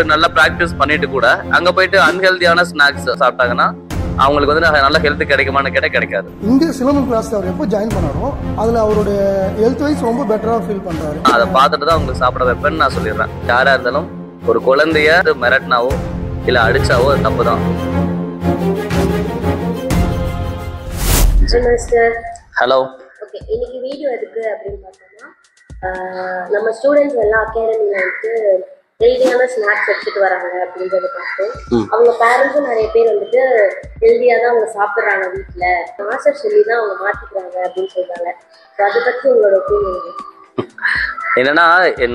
நல்லா பிராக்டிஸ் பண்ணிட்டு கூட அங்க போயிட்டு அன்ஹெல்தியான ஸ்நாக்ஸ் சாப்பிட்டாங்கன்னா அவங்களுக்கு வந்து நல்ல ஹெல்த் கிடைக்குமான்னு கேட்டா கிடைக்காது. இங்க சிலம்பம் கிளாஸ் அவர் எப்போ ஜாயின் பண்ணாரோ அதுல அவருடைய ஹெல்த் வைஸ் ரொம்ப பெட்டரா ஃபீல் பண்றாரு. அதை பார்த்துட்டு தான் அவங்களுக்கு சாப்பிட வைப்பேன்னு நான் சொல்லிடுறேன். யாரா இருந்தாலும் ஒரு குழந்தைய மிரட்டினாவோ இல்ல அடிச்சாவோ அது தப்பு தான். ஹலோ. ஓகே, இன்னைக்கு வீடியோ எதுக்கு அப்படின்னு பார்த்தோம்னா நம்ம ஸ்டூடெண்ட்ஸ் எல்லாம் அகாடமியில் வந்துட்டு ஹெல்தியான ஸ்நாக்ஸ் எடுத்துட்டு வராங்க அப்படின்றத பார்த்தோம். அவங்க பேரண்ட்ஸும் நிறைய பேர் வந்துட்டு ஹெல்தியாக தான் அவங்க சாப்பிட்றாங்க, வீட்டில் மாஸ்டர் சொல்லி தான் அவங்க மாற்றிக்கிறாங்க அப்படின்னு சொல்றாங்க. ஸோ அதை பற்றி உங்களோட ஒப்பீனியன் என்னன்னா,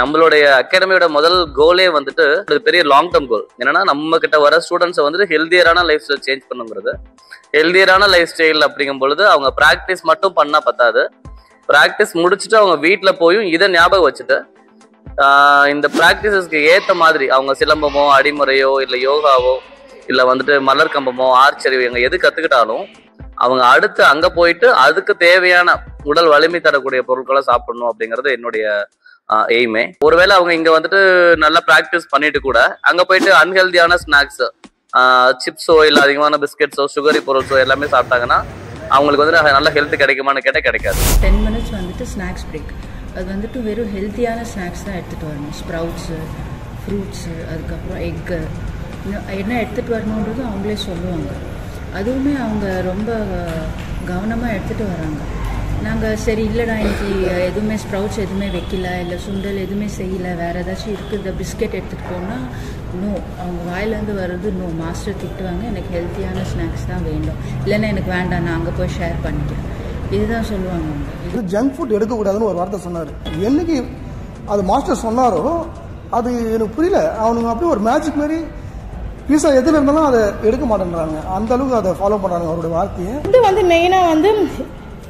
நம்மளுடைய அகாடமியோட முதல் கோலே வந்துட்டு ஒரு பெரிய லாங் டேர்ம் கோல். என்னன்னா, நம்ம கிட்ட வர ஸ்டூடெண்ட்ஸை வந்துட்டு ஹெல்தியரான லைஃப் ஸ்டைல் சேஞ்ச் பண்ணுங்கிறது. ஹெல்தியரான லைஃப் ஸ்டைல் அப்படிங்கும் பொழுது அவங்க ப்ராக்டிஸ் மட்டும் பண்ணா பத்தாது. ப்ராக்டிஸ் முடிச்சுட்டு அவங்க வீட்டில் போயும் இதை ஞாபகம் வச்சுட்டு இந்த ப்ராக்டிசஸ்க்கு ஏற்ற மாதிரி அவங்க சிலம்பமோ அடிமுறையோ இல்லை யோகாவோ இல்லை வந்துட்டு மலர் கம்பமோ ஆர்ச்சரியோ எங்க எது கற்றுக்கிட்டாலும் அவங்க அடுத்து அங்கே போயிட்டு அதுக்கு தேவையான உடல் வலிமை தரக்கூடிய பொருட்களை சாப்பிடணும் அப்படிங்கிறது என்னுடைய எய்மே. ஒருவேளை அவங்க இங்கே வந்துட்டு நல்லா ப்ராக்டிஸ் பண்ணிட்டு கூட அங்கே போயிட்டு அன்ஹெல்தியான ஸ்நாக்ஸ், சிப்ஸோ இல்லை அதிகமான பிஸ்கெட்ஸோ சுகரி பொருட்ஸோ எல்லாமே சாப்பிட்டாங்கன்னா அவங்களுக்கு வந்து நல்ல ஹெல்த் கிடைக்குமான்னு கேட்டால் கிடைக்காது. 10 minutes வந்துட்டு ஸ்நாக்ஸ் பிரேக். அது வந்துட்டு வெறும் ஹெல்த்தியான ஸ்நாக்ஸ் தான் எடுத்துகிட்டு வரணும். ஸ்ப்ரவுட்ஸு, ஃப்ரூட்ஸு, அதுக்கப்புறம் எக்கு என்ன எடுத்துகிட்டு வரணுன்றது அவங்களே சொல்லுவாங்க. அதுவுமே அவங்க ரொம்ப கவனமாக எடுத்துகிட்டு வராங்க. நாங்கள் சரி இல்லைடா இன்னைக்கு எதுவுமே ஸ்ப்ரவுட்ஸ் எதுவுமே வைக்கல, இல்லை சுண்டல் எதுவுமே செய்யலை, வேறு ஏதாச்சும் இருக்குது பிஸ்கெட் எடுத்துகிட்டு போனால் நோ, அவங்க வாயிலேருந்து வர்றது நோ. மாஸ்டர் திட்டுவாங்க, எனக்கு ஹெல்த்தியான ஸ்நாக்ஸ் தான் வேண்டும், இல்லைன்னா எனக்கு வேண்டாம், நான் அங்கே போய் ஷேர் பண்ணிக்கிறேன், இதுதான் சொல்லுவாங்க. இது ஜங்க் ஃபுட் எடுக்கக்கூடாதுன்னு ஒரு வார்த்தை சொன்னார். என்னைக்கு அது மாஸ்டர் சொன்னாரோ அது எனக்கு புரியல. அவனுங்க அப்படியே ஒரு மேஜிக் மாதிரி பீஸா எதில் இருந்தாலும் அதை எடுக்க மாட்டேன்றாங்க. அந்த அளவுக்கு அதை ஃபாலோ பண்ணுறாங்க அவருடைய வார்த்தையை. இது வந்து மெயினாக வந்து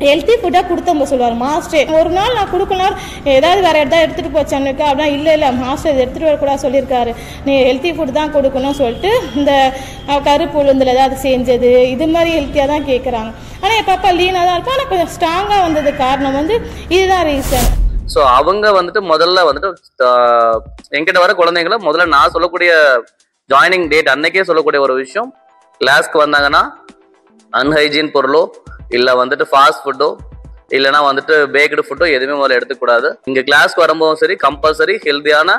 ஹெல்த்தி ஃபுட்டாக கொடுத்தவங்க சொல்லுவார் மாஸ்டர். ஒரு நாள் நான் கொடுக்கலாம் ஏதாவது வேறு எதாவது எடுத்துகிட்டு போச்சானுக்கு அப்படின்னா இல்லை மாஸ்டர் இது எடுத்துகிட்டு வரக்கூடாது சொல்லியிருக்காரு, நீ ஹெல்த்தி ஃபுட் தான் கொடுக்கணும்னு சொல்லிட்டு இந்த கருப்பு உளுந்தில் ஏதாவது செஞ்சது இது மாதிரி ஹெல்த்தியாக தான் கேட்குறாங்க. ஆனால் என் பாப்பா லீனாக தான் இருக்கும், ஆனால் கொஞ்சம் ஸ்ட்ராங்காக வந்தது காரணம் வந்து இதுதான் ரீசன். ஸோ அவங்க வந்துட்டு முதல்ல வந்துட்டு என்கிட்ட வர குழந்தைங்களை முதல்ல நான் சொல்லக்கூடிய ஜாயினிங் டேட் அன்னைக்கே சொல்லக்கூடிய ஒரு விஷயம், கிளாஸ்க்கு வந்தாங்கன்னா அன்ஹைஜீன் பொருளோ இல்லை வந்துட்டு ஃபாஸ்ட் ஃபுட்டோ இல்லைனா வந்துட்டு பேக்டு ஃபுட்டோ எதுவுமே முதல்ல எடுத்துக்கூடாது. இங்கே கிளாஸ்க்கு வரும்போதும் சரி கம்பல்சரி ஹெல்த்தியான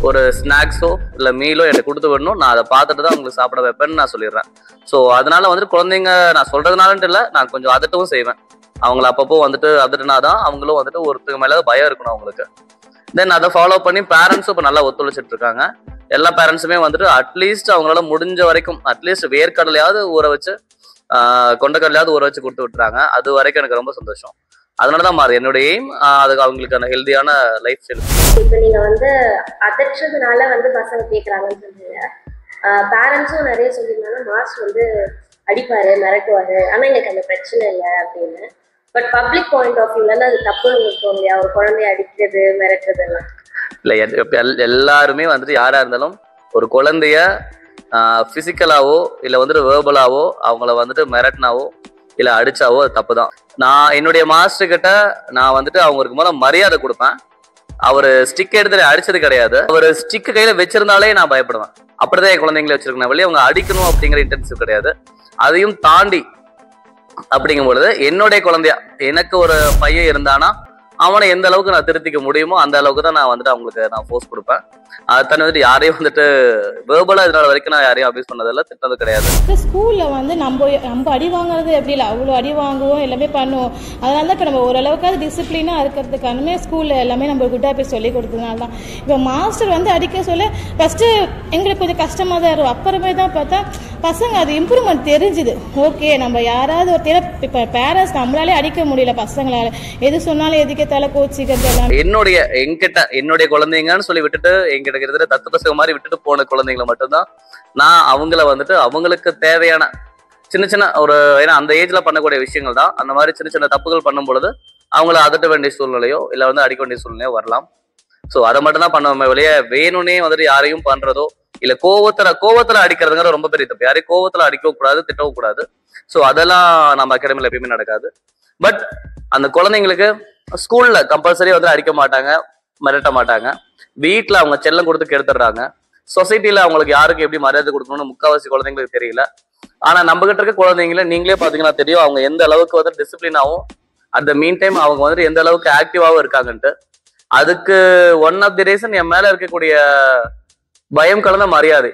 ஒரு ஸ்நாக்ஸோ இல்லை மீலோ எனக்கு கொடுத்து விடணும். நான் அதை பார்த்துட்டு தான் உங்களுக்கு சாப்பிட வைப்பேன்னு நான் சொல்லிடுறேன். ஸோ அதனால வந்துட்டு குழந்தைங்க நான் சொல்றதுனாலன்ட்டு இல்லை, நான் கொஞ்சம் அதட்டவும் செய்வேன். அவங்கள அப்பப்போ வந்துட்டு அதட்டுனாதான் அவங்களும் வந்துட்டு ஒருத்தருக்கு மேலே பயம் இருக்கணும் அவங்களுக்கு. தென் அதை ஃபாலோ பண்ணி பேரண்ட்ஸும் இப்போ நல்லா ஒத்துழைச்சிட்டு இருக்காங்க. எல்லா பேரண்ட்ஸுமே வந்துட்டு அட்லீஸ்ட் அவங்களால முடிஞ்ச வரைக்கும் அட்லீஸ்ட் வேர்க்கடலையாவது ஊற வச்சு கொண்டக்கடலையாவது ஊற வச்சு கொடுத்து விட்டுறாங்க. அது வரைக்கும் எனக்கு ரொம்ப சந்தோஷம். அதனாலதான் மாறு என்னுடைய எய்ம், அதுக்கு அவங்களுக்கான ஹெல்தியான லைஃப் ஸ்டைல். இப்போ நீங்க வந்து அதற்றதுனால வந்து பசங்க கேட்குறாங்கன்னு சொல்றீங்க. பேரண்ட்ஸும் நிறைய சொல்லியிருந்தாங்க மாஸ்டர் வந்து அடிப்பாரு மிரட்டுவாரு, ஆனா எனக்கு அந்த பிரச்சனை இல்லை அப்படின்னு. பட் பப்ளிக் பாயிண்ட் ஆஃப் வியூல அது தப்புன்னு உங்களுக்கு தோணுலையா, ஒரு குழந்தைய அடிக்கிறது மிரட்டுறது எல்லாம்? இல்லை, எல்லாருமே வந்துட்டு யாரா இருந்தாலும் ஒரு குழந்தைய பிசிக்கலாவோ இல்லை வந்துட்டு வேர்பலாவோ அவங்கள வந்துட்டு மிரட்டினாவோ இல்லை அடிச்சாவோ அது தப்பு தான். நான் என்னுடைய மாஸ்டர் கிட்ட நான் வந்துட்டு அவங்களுக்கு மூலம் மரியாதை கொடுப்பேன். அவர் ஸ்டிக் எடுத்து அடிச்சது கிடையாது. அவர் ஸ்டிக் கையில வச்சிருந்தாலே நான் பயப்படுவேன். அப்படிதான் என் குழந்தைங்களை வச்சிருக்கேன் வெளியே. அவங்க அடிக்கணும் அப்படிங்கிற இன்டென்சிவ் கிடையாது. அதையும் தாண்டி அப்படிங்கும் பொழுது என்னுடைய குழந்தையா எனக்கு ஒரு பையன் இருந்தானா அவனை எந்த அளவுக்கு நான் திருத்திக்க முடியுமோ அந்த அளவுக்கு தான் நான் வந்துட்டு அவங்களுக்கு நான் ஃபோர்ஸ் கொடுப்பேன். அதை தண்ணி வந்துட்டு யாரையும் வந்துட்டு வேர்பலா இதனால வரைக்கும் நான் யாரையும் அபியூஸ் பண்ணதில்லை, திட்டது கிடையாது. ஸ்கூலில் வந்து நம்ம அடி வாங்குறது எப்படி இல்லை, அவ்வளோ அடி வாங்குவோம் எல்லாமே பண்ணுவோம். அதனால தான் இப்போ நம்ம ஓரளவுக்காவது டிசிப்ளினாக இருக்கிறதுக்கானுமே ஸ்கூலில் எல்லாமே நம்ம குட்டாக போய் சொல்லி கொடுத்ததுனால தான். இப்போ மாஸ்டர் வந்து அடிக்க சொல்ல ஃபஸ்ட்டு எங்களுக்கு கொஞ்சம் கஷ்டமாக தான் இருக்கும். அப்புறமே தான் பார்த்தா பசங்க அது இம்ப்ரூவ்மெண்ட் தெரிஞ்சுது. ஓகே நம்ம யாராவது ஒரு இப்போ பேரண்ட்ஸ் நம்மளாலே அடிக்க முடியல பசங்களால, எது சொன்னாலும் எதுக்கு தலை கோச்சிக்கிறது எல்லாம். என்னுடைய குழந்தைங்கன்னு சொல்லி விட்டுட்டு எங்கிட்ட கிட்டத்தட்ட தத்து பசங்க மாதிரி விட்டுட்டு போன குழந்தைங்களை மட்டும்தான் நான் அவங்கள வந்துட்டு அவங்களுக்கு தேவையான சின்ன சின்ன ஒரு ஏன்னா அந்த ஏஜ்ல பண்ணக்கூடிய விஷயங்கள் தான். அந்த மாதிரி சின்ன சின்ன தப்புகள் பண்ணும் பொழுது அவங்கள அதட்ட வேண்டிய சூழ்நிலையோ இல்லை வந்து அடிக்க வேண்டிய சூழ்நிலையோ வரலாம். ஸோ அதை மட்டும் தான் பண்ணுவோமே வெளியே வேணும்னே வந்துட்டு யாரையும் பண்றதோ இல்லை கோவத்துல அடிக்கிறதுங்கிற ரொம்ப பெரிய தப்பு. யாரையும் கோவத்துல அடிக்கவும் கூடாது, திட்டவும் கூடாது. ஸோ அதெல்லாம் நம்ம அகாடமியில் எப்பயுமே நடக்காது. பட் அந்த குழந்தைங்களுக்கு ஸ்கூல்ல கம்பல்சரி வந்து அடிக்க மாட்டாங்க, மிரட்ட மாட்டாங்க. வீட்டில் அவங்க செல்லம் கொடுத்து கெடுத்துடுறாங்க. சொசைட்டில அவங்களுக்கு யாருக்கு எப்படி மரியாதை கொடுக்கணும்னு முக்கால்வாசி குழந்தைங்களுக்கு தெரியல. ஆனா நம்ம கிட்ட இருக்க குழந்தைங்கள நீங்களே பாத்தீங்கன்னா தெரியும் அவங்க எந்த அளவுக்கு வந்து டிசிப்ளினாவும் அட் த மீன் டைம் அவங்க வந்துட்டு எந்த அளவுக்கு ஆக்டிவாவும் இருக்காங்கன்ட்டு. அதுக்கு ஒன் ஆஃப் தி ரீசன் என் மேல இருக்கக்கூடிய பயம் கலந்த மரியாதை.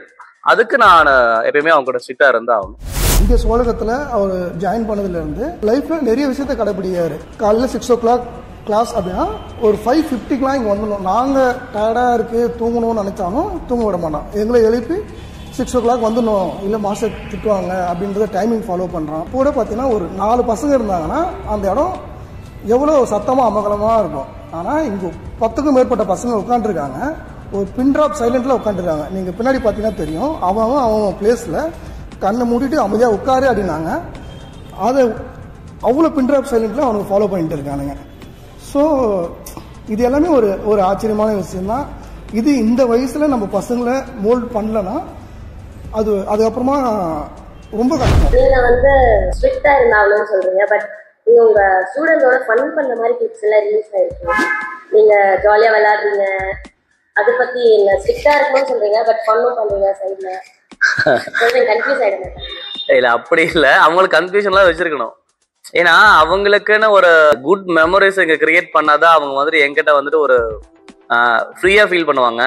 அதுக்கு நான் எப்பயுமே அவங்க கூட ஸ்ட்ரிக்டா இருந்தா ஆகணும். இங்கே சோழகத்தில் அவர் ஜாயின் பண்ணதுலேருந்து லைஃப்பில் நிறைய விஷயத்த கடைப்பிடிக்காரு. காலையில் 6 o'clock கிளாஸ் அப்படின்னா ஒரு 5:50க்குலாம் இங்கே வந்துடணும். நாங்கள் டயர்டாக இருக்குது தூங்கணும்னு நினச்சாலும் தூங்க விட மாட்டோம். எங்களை எழுப்பி 6 o'clock வந்துடணும், இல்லை மாஸ்டர் திட்டுவாங்க அப்படின்றத டைமிங் ஃபாலோ பண்ணுறான். கூட பார்த்தீங்கன்னா ஒரு 4 பசங்க இருந்தாங்கன்னா அந்த இடம் எவ்வளோ சத்தமாக அமகலமாக இருக்கும். ஆனால் இங்கே 10க்கும் மேற்பட்ட பசங்க உட்காந்துருக்காங்க. ஒரு பின் ட்ராப் சைலண்டில் உட்காந்துருக்காங்க. நீங்கள் பின்னாடி பார்த்தீங்கன்னா தெரியும். அவன் பிளேஸில் கண்ணை மூடிட்டு அமைதியாக உட்காரு அப்படின்னாங்க. அதை அவ்வளோ பின் ட்ராப் சைலண்டில் அவனுக்கு ஃபாலோ பண்ணிட்டு இருக்கானுங்க. ஸோ இது எல்லாமே ஒரு ஆச்சரியமான விஷயம்தான். இது இந்த வயசில் நம்ம பசங்களை மோல்ட் பண்ணலன்னா அதுக்கப்புறமா ரொம்ப கஷ்டம். நீங்க வந்து ஸ்ட்ரிக்டா இருந்தாலும் சொல்றீங்க, பட் நீங்க உங்க ஸ்டூடெண்ட்ஸோட ஃபன் பண்ண மாதிரி கிளிப்ஸ் எல்லாம் ரிலீஸ் ஆயிருக்கு. நீங்க ஜாலியா விளையாடுறீங்க, அதை பத்தி என்ன ஸ்ட்ரிக்டா இருக்குன்னு சொல்றீங்க, பட் ஃபன்னும் பண்றீங்க சைட்ல. கன்ஃபியூஸ் ஆயிட மாட்டாங்க? இல்ல அப்படி இல்ல, அவங்களுக்கு கன்ஃபியூஷன்லாம் வச்சிருக்கணும். ஏன்னா அவங்களுக்குன்னு ஒரு குட் மெமரிஸ் இங்க கிரியேட் பண்ணாதான் அவங்க வந்துட்டு என்கிட்ட வந்துட்டு ஒரு ஃப்ரீயா ஃபீல் பண்ணுவாங்க.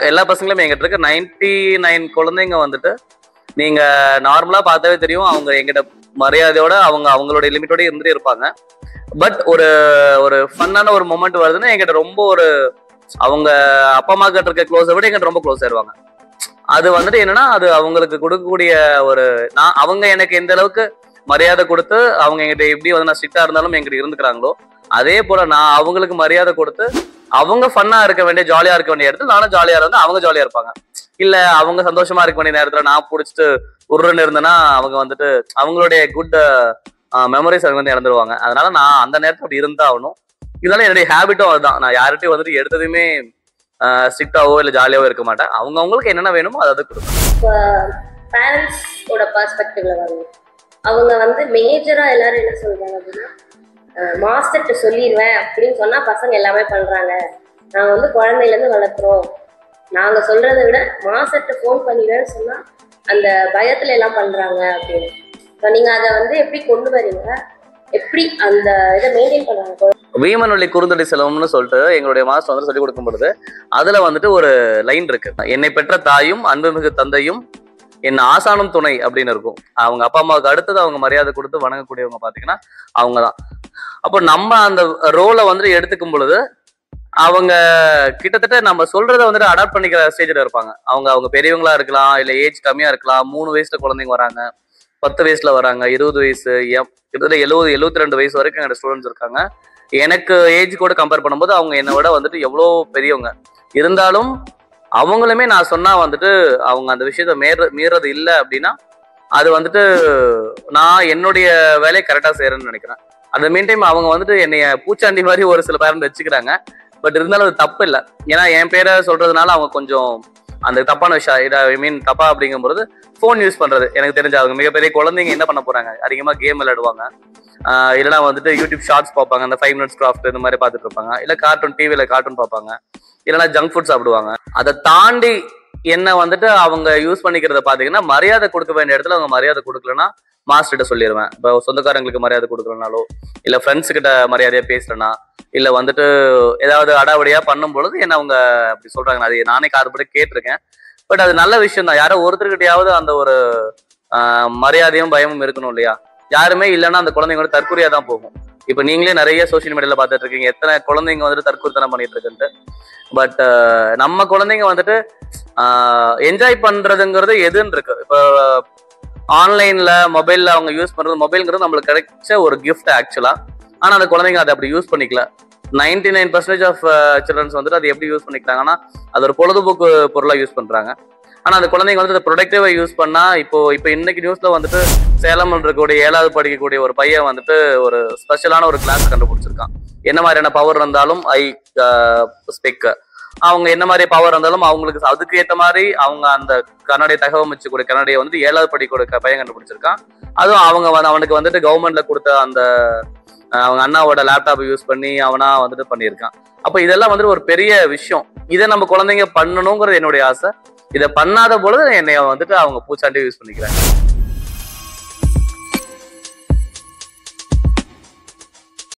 எல்லா பசங்களுமே எங்கிட்ட இருக்க 99 குழந்தைங்க வந்துட்டு நீங்க நார்மலா பார்த்தாவே தெரியும் அவங்க எங்கிட்ட மரியாதையோட அவங்களுடைய லிமிட்டோட இருந்துட்டே இருப்பாங்க. பட் ஒரு ஃபன்னான ஒரு மொமெண்ட் வருதுன்னா எங்கிட்ட ரொம்ப அவங்க அப்பா அம்மா கிட்ட இருக்க க்ளோஸை விட எங்கிட்ட ரொம்ப க்ளோஸ் ஆயிடுவாங்க. அது வந்துட்டு என்னன்னா அது அவங்களுக்கு கொடுக்கக்கூடிய அவங்க எனக்கு எந்த அளவுக்கு மரியாதை கொடுத்து அவங்க எங்கிட்ட எப்படி வந்து நான் ஸ்ட்ரிக்டா இருந்தாலும் எங்கிட்ட இருந்துக்கிறாங்களோ அதே போல நான் அவங்களுக்கு மரியாதை கொடுத்து அவங்க ஃபன்னா இருக்க வேண்டிய ஜாலியா இருக்க வேண்டிய இடத்துல நானும் ஜாலியா இருந்தா அவங்க ஜாலியா இருப்பாங்க. இல்ல அவங்க சந்தோஷமா இருக்க வேண்டிய நேரத்துல நான் பிடிச்சிட்டு உருன்னு இருந்தேன்னா அவங்க வந்துட்டு அவங்களுடைய குட் மெமரிஸ் அவங்க வந்து இறந்துருவாங்க. அதனால நான் அந்த நேரத்துல அப்படி இருந்தா ஆகணும். இதனால என்னுடைய ஹேபிட்டும் அதுதான். நான் யார்கிட்டையும் வந்துட்டு எடுத்ததுமே ஸ்ட்ரிக்டாவோ இல்லை ஜாலியாவோ இருக்க மாட்டேன். அவங்களுக்கு என்னென்ன வேணுமோ அதை கொடுப்பேன். பேரண்ட்ஸோட பெர்ஸ்பெக்டிவ்ல வரும். அவங்க வந்து மேஜரா எல்லாரும் என்ன சொல்றாங்க அப்படின்னா, மாஸ்டர்கிட்ட சொல்லிடுவேன் அப்படின்னு சொன்னா பசங்க எல்லாமே பண்றாங்க. நாங்க வந்து குழந்தையில இருந்து வளர்க்குறோம், நாங்க சொல்றதை விட மாஸ்டர்கிட்ட ஃபோன் பண்ணிடுவேன்னு சொன்னா அந்த பயத்துல எல்லாம் பண்றாங்க அப்படின்னு. நீங்க அதை வந்து எப்படி கொண்டு வரீங்க, எப்படி அந்த இதை மெயின்டைன் பண்றாங்க? வீமனொலி குறுந்தடி செலவம்னு சொல்லிட்டு எங்களுடைய மாஸ்டர் வந்து சொல்லிக் கொடுக்கும் பொழுது அதுல வந்துட்டு ஒரு லைன் இருக்கு. என்னை பெற்ற தாயும் அன்புமிகு தந்தையும் என் ஆசானும் துணை அப்படின்னு இருக்கும். அவங்க அப்பா அம்மாவுக்கு அடுத்தது அவங்க மரியாதை கொடுத்து வணங்கக்கூடியவங்க பாத்தீங்கன்னா அவங்கதான். அப்போ நம்ம அந்த ரோலை வந்துட்டு எடுத்துக்கும் பொழுது அவங்க கிட்டத்தட்ட நம்ம சொல்றதை வந்துட்டு அடாப்ட் பண்ணிக்கிற ஸ்டேஜ்ல இருப்பாங்க. அவங்க பெரியவங்களா இருக்கலாம், இல்ல ஏஜ் கம்மியா இருக்கலாம். 3 வயசுல குழந்தைங்க வராங்க, 10 வயசுல வராங்க, 20 வயசு, கிட்டத்தட்ட 72 வயசு வரைக்கும் என்னோட ஸ்டூடெண்ட்ஸ் இருக்காங்க. எனக்கு ஏஜ் கூட கம்பேர் பண்ணும்போது அவங்க என்னை விட வந்துட்டு எவ்வளோ பெரியவங்க. இருந்தாலும் அவங்களுமே நான் சொன்னா வந்துட்டு அவங்க அந்த விஷயத்த மீறது இல்லை அப்படின்னா அது வந்துட்டு நான் என்னுடைய வேலையை கரெக்டா செய்யறேன்னு நினைக்கிறேன். அந்த மீன் டைம் அவங்க வந்துட்டு என்னைய பூச்சாண்டி மாதிரி ஒரு சில பேரண்ட் வச்சுக்கிறாங்க. பட் இருந்தாலும் அது தப்பு இல்லை. ஏன்னா என் பேரை சொல்றதுனால அவங்க கொஞ்சம் அந்த தப்பான விஷயம் ஐ மீன் தப்பா அப்படிங்கும்போது ஃபோன் யூஸ் பண்றது எனக்கு தெரிஞ்ச அவங்க மிகப்பெரிய குழந்தைங்க என்ன பண்ண போறாங்க, அதிகமா கேம் விளையாடுவாங்க, இல்லைன்னா வந்துட்டு யூடியூப் ஷார்ட்ஸ் பார்ப்பாங்க, அந்த 5 minutes கிராஃப்ட் இந்த மாதிரி பார்த்துட்டு இருப்பாங்க, இல்ல கார்ட்டூன் டிவியில கார்ட்டூன் பார்ப்பாங்க, இல்லைன்னா ஜங்க் ஃபுட் சாப்பிடுவாங்க. அதை தாண்டி என்ன வந்துட்டு அவங்க யூஸ் பண்ணிக்கிறத பாத்தீங்கன்னா மரியாதை கொடுக்க வேண்டிய இடத்துல அவங்க மரியாதை கொடுக்கலன்னா மாஸ்டர்கிட்ட சொல்லிடுவேன். இப்போ சொந்தக்காரங்களுக்கு மரியாதை கொடுக்கலனாலோ இல்ல ஃப்ரெண்ட்ஸ் கிட்ட மரியாதையா பேசலனா இல்ல வந்துட்டு ஏதாவது அடாவடியா பண்ணும் பொழுது என்ன அவங்க அப்படி சொல்றாங்க. அது நானே காதுபடி கேட்டிருக்கேன். பட் அது நல்ல விஷயம் தான். யாரோ ஒருத்தர்கிட்டயாவது அந்த ஒரு மரியாதையும் பயமும் இருக்கணும் இல்லையா? யாருமே இல்லைன்னா அந்த குழந்தைங்க தற்கொலையா தான் போகும். இப்ப நீங்களே நிறைய சோசியல் மீடியால பாத்துட்டு இருக்கீங்க எத்தனை குழந்தைங்க வந்துட்டு தற்கொலைத்தனம் பண்ணிட்டு இருக்குன்ட்டு. பட் நம்ம குழந்தைங்க வந்துட்டு என்ஜாய் பண்றதுங்கிறது எதுன்னு இருக்கு. இப்போ ஆன்லைன்ல மொபைல்ல அவங்க யூஸ் பண்றது, மொபைல்ங்கிறது நம்மளுக்கு கிடைச்ச ஒரு கிஃப்ட் ஆக்சுவலா. ஆனா அந்த குழந்தைங்க அதை அப்படி யூஸ் பண்ணிக்கல. 99% ஆஃப் சில்ட்ரன்ஸ் வந்துட்டு அதை எப்படி யூஸ் பண்ணிக்கிறாங்கன்னா அது ஒரு பொழுதுபோக்கு பொருளா யூஸ் பண்றாங்க. ஆனா அந்த குழந்தைங்க வந்துட்டு அதை ப்ரொடக்டிவா யூஸ் பண்ணா இப்போ இன்னைக்கு நியூஸ்ல வந்துட்டு சேலம் இருக்கக்கூடிய 7வது படிக்கக்கூடிய ஒரு பையன் வந்துட்டு ஒரு ஸ்பெஷலான ஒரு கிளாஸ் கண்டுபிடிச்சிருக்கான். என்ன மாதிரியான பவர் இருந்தாலும் ஸ்பெக் அவங்க என்ன மாதிரி பவர் இருந்தாலும் அவங்களுக்கு அதுக்கு ஏற்ற மாதிரி அவங்க அந்த கண்ணாடியை தகவமைச்சக்கூடிய கண்ணாடியை வந்து 7வது படிக்கக்கூடிய பையன் கண்டுபிடிச்சிருக்கான். அதுவும் அவனுக்கு வந்துட்டு கவர்மெண்ட்ல கொடுத்த அந்த அவங்க அண்ணாவோட லேப்டாப் யூஸ் பண்ணி அவனா வந்துட்டு பண்ணியிருக்கான். அப்ப இதெல்லாம் வந்துட்டு ஒரு பெரிய விஷயம். இதை நம்ம குழந்தைங்க பண்ணணுங்கிறது என்னுடைய ஆசை. இதை பண்ணாத பொழுது என்னைய வந்துட்டு அவங்க பூச்சாண்டி யூஸ் பண்ணிக்கிறாங்க.